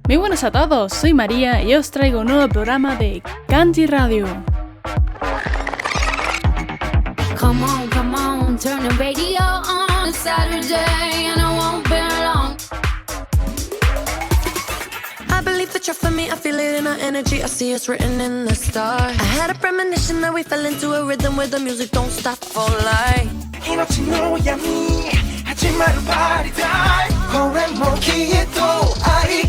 Muy buenas a todos, soy María y os traigo un nuevo programa de Kanji Radio. Come on, turn the radio on. It's Saturday and I won't be long. I believe that you're for me, I feel it in our energy, I see it's written in the stars. I had a premonition that we fell into a rhythm where the music don't stop for life. 命の闇始まるパーティータイムこれもきっと愛